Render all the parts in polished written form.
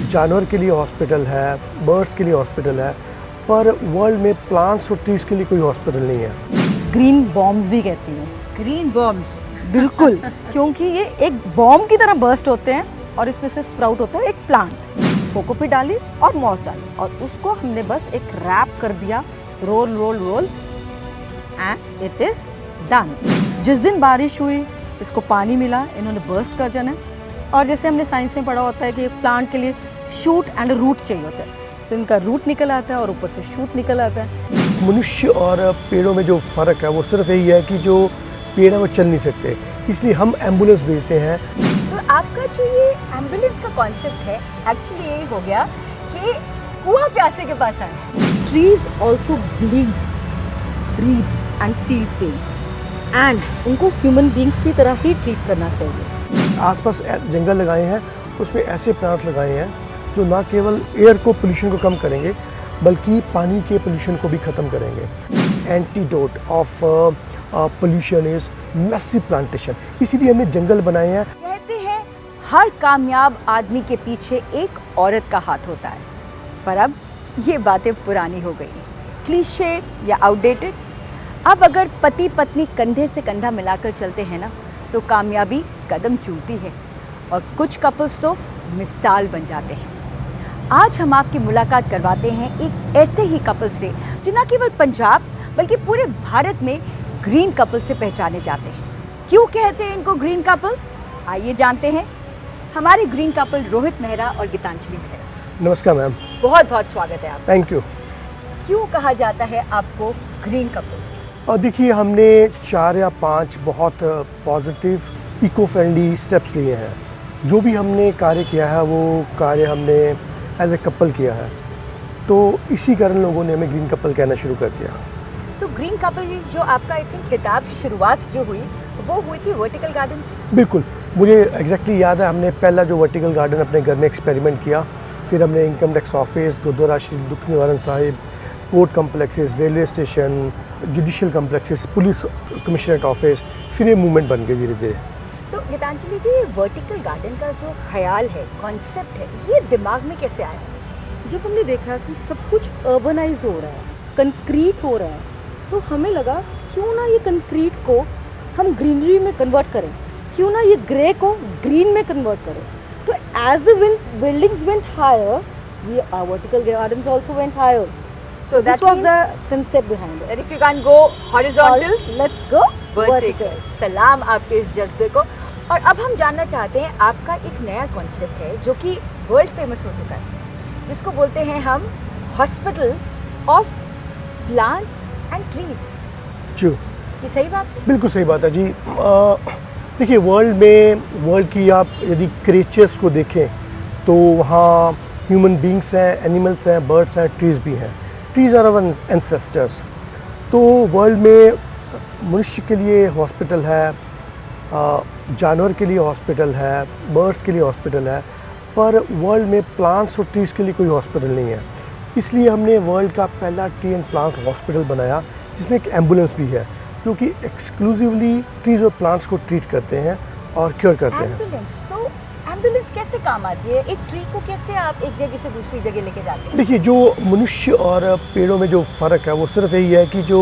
जानवर के लिए हॉस्पिटल है, बर्ड्स के लिए हॉस्पिटल है, पर वर्ल्ड में प्लांट्स और ट्रीज़ के लिए कोई हॉस्पिटल नहीं है। ग्रीन बॉम्ब्स भी कहती हैं। ग्रीन बॉम्ब्स बिल्कुल क्योंकि ये एक बॉम्ब की तरह बर्स्ट होते हैं और इसमें से स्प्राउट होता है एक प्लांट। कोकोपीट डाली और मॉस डाली और उसको हमने बस एक रैप कर दिया, roll roll roll and it is done. जिस दिन बारिश हुई इसको पानी मिला, इन्होंने बर्स्ट कर जाना है। और जैसे हमने साइंस में पढ़ा होता है कि प्लांट के लिए शूट एंड रूट चाहिए होता है, तो इनका रूट निकल आता है और ऊपर से शूट निकल आता है। मनुष्य और पेड़ों में जो फ़र्क है वो सिर्फ यही है कि जो पेड़ है वो चल नहीं सकते, इसलिए हम एम्बुलेंस भेजते हैं। तो आपका जो ये एम्बुलेंस का कॉन्सेप्ट है एक्चुअली यही हो गया कि कुआं प्यासे के पास आए। Trees also bleed, breathe and feel pain. And उनको ह्यूमन बींग्स की तरह ही ट्रीट करना चाहिए। आसपास जंगल लगाए हैं, उसमें ऐसे प्लांट लगाए हैं जो ना केवल एयर को पोल्यूशन को कम करेंगे बल्कि पानी के पोल्यूशन को भी ख़त्म करेंगे। Antidote of pollution is massive plantation, इसीलिए हमने जंगल बनाए हैं। कहते हैं हर कामयाब आदमी के पीछे एक औरत का हाथ होता है, पर अब ये बातें पुरानी हो गई, क्लीशे या आउटडेटेड। अब अगर पति पत्नी कंधे से कंधा मिलाकर चलते हैं ना तो कामयाबी कदम चूमती है और कुछ कपल्स तो मिसाल बन जाते हैं। आज हम आपकी मुलाकात करवाते हैं एक ऐसे ही कपल से जो न केवल पंजाब बल्कि पूरे भारत में ग्रीन कपल से पहचाने जाते हैं। क्यों कहते हैं इनको ग्रीन कपल, आइए जानते हैं। हमारे ग्रीन कपल रोहित मेहरा और गीतांजलि मेहरा। नमस्कार मैम। बहुत बहुत स्वागत है आपका। Thank you. क्यों कहा जाता है आपको ग्रीन कपल? और देखिए, हमने 4 या 5 बहुत पॉजिटिव इको फ्रेंडली स्टेप्स लिए हैं। जो भी हमने कार्य किया है वो कार्य हमने एज ए कपल किया है, तो इसी कारण लोगों ने हमें ग्रीन कपल कहना शुरू कर दिया। तो ग्रीन कपल जो आपका आई थिंक खिताब शुरुआत जो हुई वो हुई थी वर्टिकल गार्डन से। बिल्कुल, मुझे एग्जैक्टली याद है, हमने पहला जो वर्टिकल गार्डन अपने घर में एक्सपेरिमेंट किया, फिर हमने income tax office, Gurudwara Shri Dukh Niwaran Sahib, court complexes, railway station, judicial complexes, police commissionerate office, फिर ये मूवमेंट बन गई धीरे धीरे। तो गीतांजलि जी, वर्टिकल गार्डन का जो ख्याल है, कॉन्सेप्ट है, ये दिमाग में कैसे आया? जब हमने देखा कि सब कुछ अर्बनाइज हो रहा है, कंक्रीट हो रहा है, तो हमें लगा क्यों ना ये कंक्रीट को हम ग्रीनरी में कन्वर्ट करें, क्यों ना ये ग्रे को ग्रीन में कन्वर्ट करें। तो as the buildings went higher, our vertical gardens also went higher. So This was the concept behind it. that if you can't go horizontal, Let's go vertical. सलाम आपके इस जज्बे को। और अब हम जानना चाहते हैं, आपका एक नया कॉन्सेप्ट है जो कि वर्ल्ड फेमस हो चुका है, जिसको बोलते हैं हम hospital of plants and trees. जी, ये सही बात है? बिल्कुल सही बात है जी। देखिए, वर्ल्ड की आप यदि क्रिएचर्स को देखें तो वहाँ ह्यूमन बींग्स हैं, एनिमल्स हैं, बर्ड्स हैं, ट्रीज़ भी हैं। Trees are our ancestors. तो वर्ल्ड में मनुष्य के लिए हॉस्पिटल है, जानवर के लिए हॉस्पिटल है, बर्ड्स के लिए हॉस्पिटल है, पर वर्ल्ड में प्लांट्स और ट्रीज़ के लिए कोई हॉस्पिटल नहीं है। इसलिए हमने वर्ल्ड का पहला ट्री एंड प्लांट हॉस्पिटल बनाया, जिसमें एक एम्बुलेंस भी है जो कि एक्सक्लूसिवली ट्रीज़ और प्लांट्स को ट्रीट करते हैं और क्योर करते हैं। एम्बुलेंस, तो एम्बुलेंस कैसे काम आती है? एक ट्री को कैसे आप एक जगह से दूसरी जगह लेके जाते हैं? देखिए, जो मनुष्य और पेड़ों में जो फ़र्क है वो सिर्फ यही है कि जो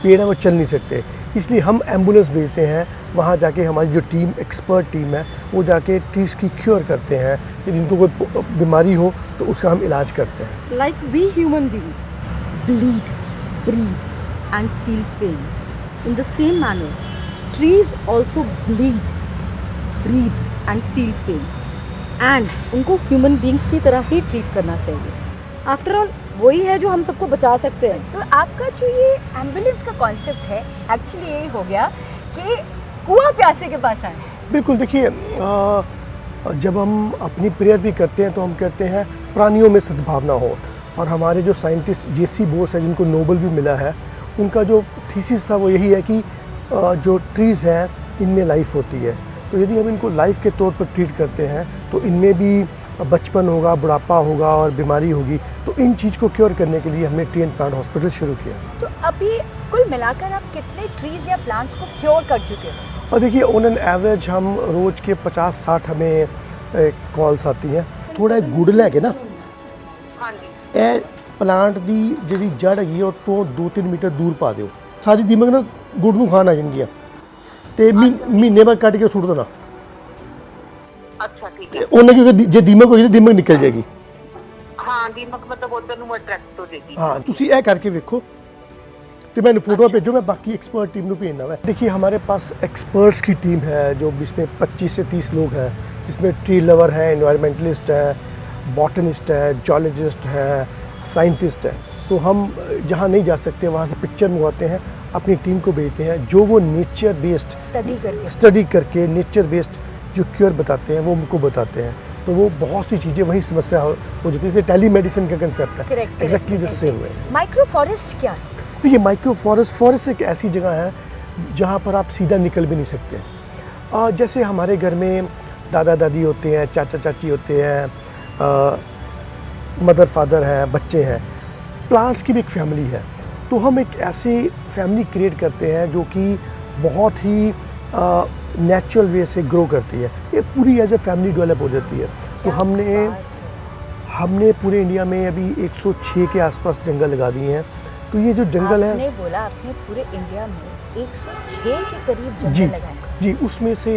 पेड़ है वो चल नहीं सकते, इसलिए हम एम्बुलेंस भेजते हैं। वहाँ जाके हमारी जो टीम, एक्सपर्ट टीम है, वो जाके ट्रीज़ की क्योर करते हैं। यदि इनको कोई बीमारी हो तो उसका हम इलाज करते हैं। Like we human beings bleed, breathe and feel pain. In the same manner, trees also bleed, breathe and feel pain. And उनको human beings की तरह ही ट्रीट करना चाहिए। After all, वही है जो हम सबको बचा सकते हैं। तो आपका जो ये एम्बुलेंस का कॉन्सेप्ट है एक्चुअली यही हो गया कि कुआं प्यासे के पास आए। बिल्कुल, देखिए, जब हम अपनी प्रेयर भी करते हैं तो हम कहते हैं प्राणियों में सद्भावना हो। और हमारे जो साइंटिस्ट जे.सी. बोस है, जिनको नोबेल भी मिला है, उनका जो थीसिस था वो यही है कि जो ट्रीज़ हैं इनमें लाइफ होती है। तो यदि हम इनको लाइफ के तौर पर ट्रीट करते हैं तो इनमें भी बचपन होगा, बुढ़ापा होगा और बीमारी होगी। तो इन चीज़ को क्योर करने के लिए हमने ट्री एंड प्लांट हॉस्पिटल शुरू किया। तो अभी कुल मिलाकर आप कितने ट्रीज या प्लांट्स को क्योर कर चुके हो? और देखिए, ऑन एन एवरेज हम रोज़ के 50-60 हमें कॉल्स आती हैं। ਥੋੜਾ ਗੁੜ ਲੈ ਕੇ ਨਾ ਹਾਂਜੀ ਇਹ ਪਲਾਂਟ ਦੀ ਜਿਹੜੀ ਜੜ ਹੈਗੀ ਆ ਉਹ ਤੋਂ 2-3 ਮੀਟਰ ਦੂਰ ਪਾ ਦਿਓ। ਸਾਰੀ ਦੀਮਕ ਨਾ ਗੁੜ ਨੂੰ ਖਾਣ ਆ ਜਾਣਗੀਆਂ ਤੇ ਮਹੀਨੇ ਬਾਅਦ ਕੱਢ ਕੇ ਸੁੱਟ ਦੇਣਾ। ਅੱਛਾ ਠੀਕ ਤੇ ਹੈ। ਉਹਨੇ ਕਿਉਂਕਿ ਜੇ ਦੀਮਕ ਹੋਈ ਤਾਂ ਦੀਮਕ ਨਿਕਲ ਜਾਏਗੀ। ਹਾਂ ਦੀਮਕ मतलब उधर ਨੂੰ अट्रैक्ट हो जाएगी। हाँ तुसी ਇਹ करके देखो तो मैंने फोटो भेजो, मैं बाकी एक्सपर्ट टीम को भेजना है। देखिए हमारे पास एक्सपर्ट्स की टीम है जो जिसमें 25 से 30 लोग हैं, जिसमें ट्री लवर है, एनवायरमेंटलिस्ट है, बॉटनिस्ट है, जोलॉजिस्ट है, साइंटिस्ट है। तो हम जहाँ नहीं जा सकते वहाँ से पिक्चर मंगवाते हैं, अपनी टीम को भेजते हैं जो वो नेचर बेस्ड स्टडी करके नेचर बेस्ड जो क्योर बताते हैं वो उनको बताते हैं। तो वो बहुत सी चीज़ें वही समस्या हो जाती है। जैसे टेली मेडिसिन का कंसेप्ट है, exactly the same way. Micro forest क्या है? देखिए माइक्रो फॉरेस्ट एक ऐसी जगह है जहाँ पर आप सीधा निकल भी नहीं सकते। जैसे हमारे घर में दादा दादी होते हैं, चाचा चाची होते हैं, मदर फादर है, बच्चे हैं, प्लांट्स की भी एक फैमिली है। तो हम एक ऐसी फैमिली क्रिएट करते हैं जो कि बहुत ही नेचुरल वे से ग्रो करती है। ये पूरी एज ए फैमिली डेवलप हो जाती है। तो हमने पूरे इंडिया में अभी 106 के आसपास जंगल लगा दिए हैं। तो ये जो जंगल है, आपने बोला आपने पूरे इंडिया में 106 के करीब जंगल जी लगाए। जी, उसमें से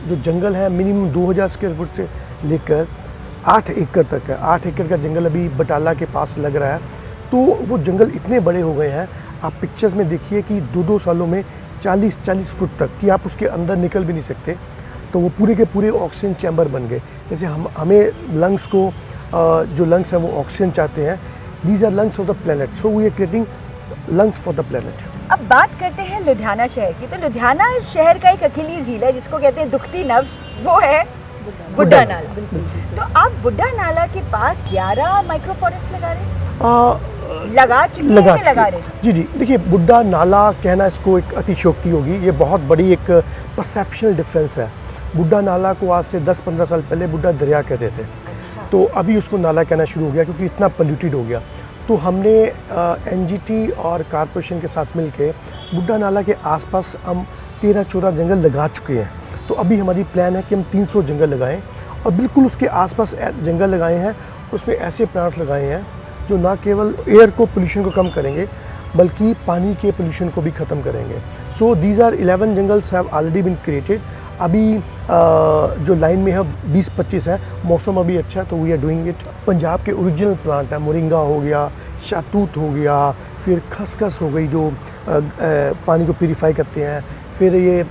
जो जंगल है मिनिमम 2000 स्क्वायर फुट से लेकर 8 एकड़ तक है। 8 एकड़ का जंगल अभी बटाला के पास लग रहा है। तो वो जंगल इतने बड़े हो गए हैं, आप पिक्चर्स में देखिए कि 2-2 सालों में 40-40 फुट तक कि आप उसके अंदर निकल भी नहीं सकते। तो वो पूरे के पूरे ऑक्सीजन चैम्बर बन गए। जैसे हमें लंग्स को जो लंग्स हैं वो ऑक्सीजन चाहते हैं। These are lungs of the planet, so we are creating lungs for the planet. अब बात करते हैं लुधियाना शहर की। तो लुधियाना शहर का एक अकेली झील है जिसको कहते हैं दुखती नब्ज, वो है बुड्ढा नाला। तो आप बुड्ढा नाला के पास 11 माइक्रो फॉरेस्ट लगा रहे हैं? लगा रहे हैं? जी जी, देखिए बुड्ढा नाला कहना इसको एक अतिशयोक्ति होगी। ये बहुत बड़ी एक परसेप्शनल डिफरेंस है। बुड्ढा नाला को आज से 10-15 साल पहले बुड्ढा दरिया कहते थे। अच्छा। तो अभी उसको नाला कहना शुरू हो गया क्योंकि इतना पोल्यूटेड हो गया। तो हमने एनजीटी और कॉरपोरेशन के साथ मिलके बुड्ढा नाला के आसपास हम 13-14 जंगल लगा चुके हैं। तो अभी हमारी प्लान है कि हम 300 जंगल लगाएं और बिल्कुल उसके आसपास जंगल लगाए हैं, उसमें ऐसे प्लांट लगाए हैं जो ना केवल एयर को पोल्यूशन को कम करेंगे बल्कि पानी के पोल्यूशन को भी ख़त्म करेंगे। So these are 11 jungles have already been created. अभी जो लाइन में है 20-25 है। मौसम अभी अच्छा है तो we are doing it. Punjab के ओरिजिनल प्लांट है, मोरिंगा हो गया, शातूत हो गया, फिर खसखस हो गई जो पानी को प्यूरीफाई करते हैं, फिर ये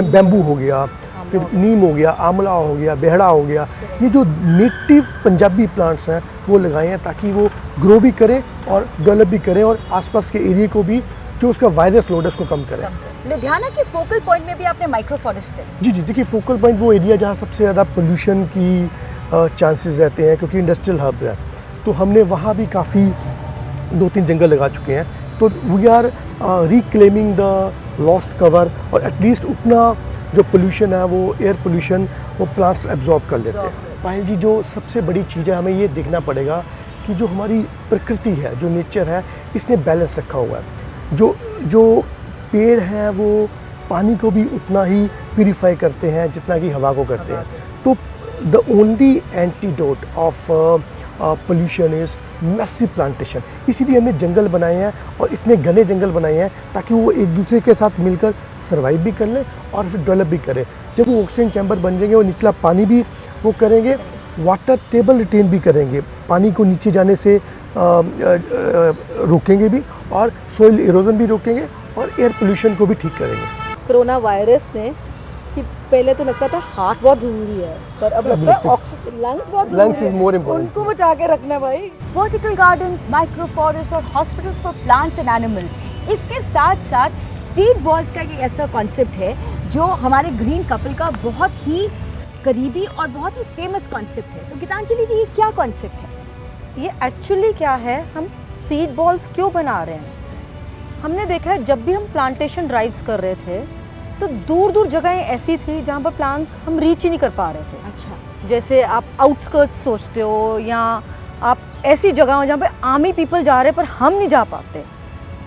बैम्बू हो गया, फिर नीम हो गया, आंवला हो गया, बेहड़ा हो गया। ये जो नेटिव पंजाबी प्लांट्स हैं वो लगाए हैं ताकि वो ग्रो भी करें और डेवलप भी करें और आसपास के एरिया को भी जो उसका वायरस लोड है उसको कम करें। लुधियाना के फोकल पॉइंट में भी आपने माइक्रो फॉरेस्ट है? जी जी, देखिए फोकल पॉइंट वो एरिया जहाँ सबसे ज़्यादा पोल्यूशन की चांसेस रहते हैं क्योंकि इंडस्ट्रियल हब है। तो हमने वहाँ भी काफ़ी 2-3 जंगल लगा चुके हैं। तो we are reclaiming the lost cover और एटलीस्ट उतना जो पोल्यूशन है वो एयर पोल्यूशन वो प्लांट्स एब्जॉर्ब कर लेते हैं। पायल जी, जो सबसे बड़ी चीज़ है हमें ये देखना पड़ेगा कि जो हमारी प्रकृति है, जो नेचर है, इसने बैलेंस रखा हुआ है। जो पेड़ हैं वो पानी को भी उतना ही प्यूरीफाई करते हैं जितना कि हवा को करते हैं। तो the only antidote of pollution is massive plantation. इसीलिए हमने जंगल बनाए हैं और इतने घने जंगल बनाए हैं ताकि वो एक दूसरे के साथ मिलकर सर्वाइव भी कर लें और फिर डेवलप भी करें। जब वो ऑक्सीजन चैम्बर बन जाएंगे वो निचला पानी भी वो करेंगे, वाटर टेबल रिटेन भी करेंगे, पानी को नीचे जाने से रोकेंगे भी और सोइल इरोजन भी रोकेंगे और एयर पोल्यूशन को भी ठीक करेंगे। कोरोना वायरस ने कि पहले तो लगता था हार्ट बहुत ज़रूरी है, पर अब लगता है लंग्स बहुत ज़रूरी Lungs is more है। important. उनको बचा के रखना भाई। वर्टिकल गार्डन्स, माइक्रो फॉरेस्ट और hospitals for plants and animals, इसके साथ साथ सीड बॉल्स का एक ऐसा कॉन्सेप्ट है जो हमारे ग्रीन कपल का बहुत ही करीबी और बहुत ही फेमस कॉन्सेप्ट है। तो गीतांजलि जी, ये क्या कॉन्सेप्ट है? ये एक्चुअली क्या है, हम सीड बॉल्स क्यों बना रहे हैं? हमने देखा है जब भी हम प्लांटेशन ड्राइव्स कर रहे थे तो दूर दूर जगहें ऐसी थी जहाँ पर प्लांट्स हम रीच ही नहीं कर पा रहे थे। अच्छा। जैसे आप आउटस्कर्ट्स सोचते हो या आप ऐसी जगह हो जहाँ पे आर्मी पीपल जा रहे हैं पर हम नहीं जा पाते,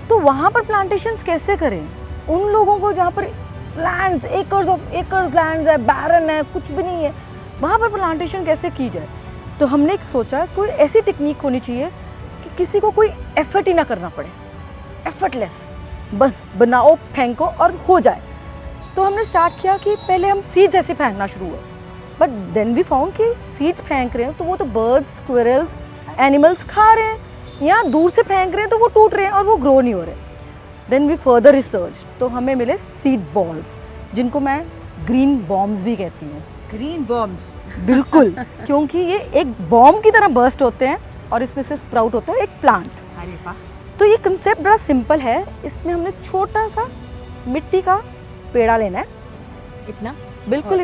तो वहाँ पर प्लांटेशंस कैसे करें? उन लोगों को जहाँ पर lands acres of acres lands है, बैरन है, कुछ भी नहीं है, वहाँ पर प्लांटेशन कैसे की जाए। तो हमने सोचा कोई ऐसी टेक्निक होनी चाहिए कि किसी को कोई एफर्ट ही ना करना पड़े, एफर्टलेस, बस बनाओ, फेंको और हो जाए। तो हमने स्टार्ट किया कि पहले हम सीड्स ऐसे फेंकना शुरू हुआ, बट देन वी फाउंड कि सीड्स फेंक रहे हैं तो वो तो बर्ड्स, स्क्विरल्स, एनिमल्स खा रहे हैं, या दूर से फेंक रहे हैं तो वो टूट रहे हैं और वो ग्रो नहीं हो रहे। देन वी फर्दर रिसर्च, तो हमें मिले सीड बॉल्स, जिनको मैं ग्रीन बॉम्ब्स भी कहती हूँ। Green bombs. बिल्कुल, क्योंकि ये एक बॉम्ब की तरह बर्स्ट होते हैं और इसमें से स्प्राउट होता है एक प्लांट। अरे वाह। तो ये कंसेप्ट बड़ा सिंपल है। इसमें हमने छोटा सा मिट्टी का पेड़ा लेना है, इतना बिल्कुल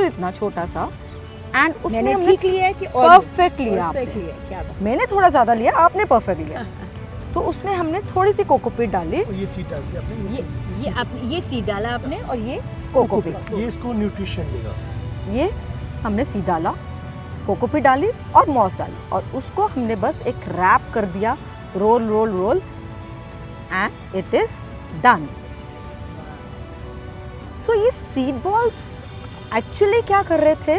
इतना छोटा सा, एंड उसमें मैंने हमने ठीक लिया है कि परफेक्ट लिया आपने? परफेक्ट लिया है, क्या बात। मैंने थोड़ा ज़्यादा लिया, आपने परफेक्ट लिया। तो उसमें हमने थोड़ी सी कोकोपीट डाली, और ये सीड डाल दिया आपने, ये सीड डाला आपने और ये कोकोपीट, ये इसको न्यूट्रिशन देगा। ये हमने सीड डाला, कोकोपीट डाली और मॉस डाली, और उसको हमने बस एक रैप कर दिया, roll roll roll, and it is done. So ये सीड बॉल्स एक्चुअली क्या कर रहे थे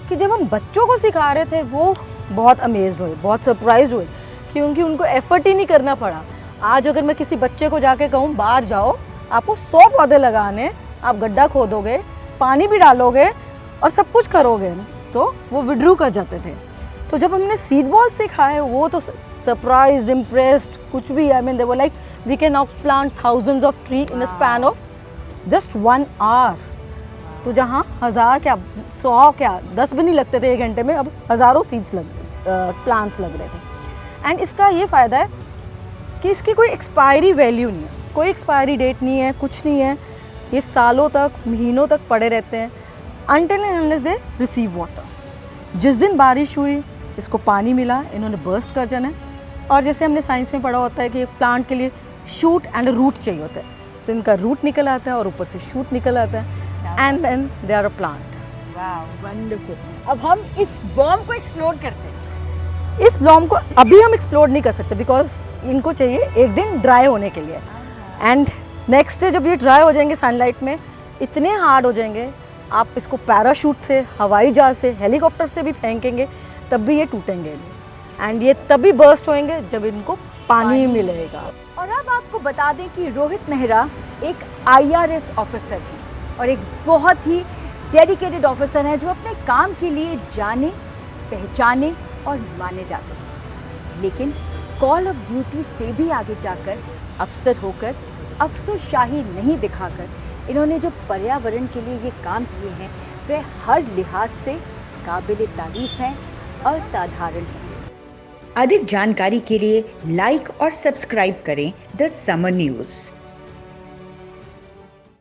कि जब हम बच्चों को सिखा रहे थे वो बहुत अमेज्ड हुए, बहुत सरप्राइज हुए, क्योंकि उनको एफर्ट ही नहीं करना पड़ा। आज अगर मैं किसी बच्चे को जाके कहूँ बाहर जाओ, आपको 100 पौधे लगाने, आप गड्ढा खोदोगे, पानी भी डालोगे और सब कुछ करोगे, तो वो विड्रू कर जाते थे। तो जब हमने सीड बॉल सिखाए, वो तो सरप्राइज्ड, इम्प्रेस्ड, कुछ भी। I mean they were like we can now plant thousands of tree in a span of just 1 hour। तो जहाँ 1000 क्या 100 क्या 10 भी नहीं लगते थे 1 घंटे में, अब हज़ारों सीड्स प्लांट्स लग रहे थे। एंड इसका ये फ़ायदा है कि इसकी कोई एक्सपायरी वैल्यू नहीं है, कोई एक्सपायरी डेट नहीं है, कुछ नहीं है। ये सालों तक, महीनों तक पड़े रहते हैं, until and unless they receive water. जिस दिन बारिश हुई, इसको पानी मिला, इन्होंने बर्स्ट कर जाना है। और जैसे हमने साइंस में पढ़ा होता है कि प्लांट के लिए शूट एंड रूट चाहिए होता है, तो इनका रूट निकल आता है और ऊपर से शूट निकल आता है, and then they are a plant. वाह, वंडरफुल। अब हम इस बॉम्ब को एक्सप्लोर करते हैं। इस ब्लॉम को अभी हम एक्सप्लोर नहीं कर सकते, बिकॉज इनको चाहिए एक दिन ड्राई होने के लिए, एंड नेक्स्ट डे जब ये ड्राई हो जाएंगे सनलाइट में, इतने हार्ड हो जाएंगे, आप इसको पैराशूट से, हवाई जहाज से, हेलीकॉप्टर से भी फेंकेंगे तब भी ये टूटेंगे, एंड ये तभी बर्स्ट होएंगे जब इनको पानी मिलेगा। और अब आपको बता दें कि रोहित मेहरा एक IRS ऑफिसर हैं और एक बहुत ही डेडिकेटेड ऑफिसर हैं जो अपने काम के लिए जाने, पहचाने और माने जाते हैं। लेकिन कॉल ऑफ ड्यूटी से भी आगे जाकर अफसर होकर अफसरशाही नहीं दिखाकर इन्होंने जो पर्यावरण के लिए ये काम किए हैं वे हर लिहाज से काबिल तारीफ हैं, असाधारण हैं। अधिक जानकारी के लिए लाइक और सब्सक्राइब करें द समर न्यूज़।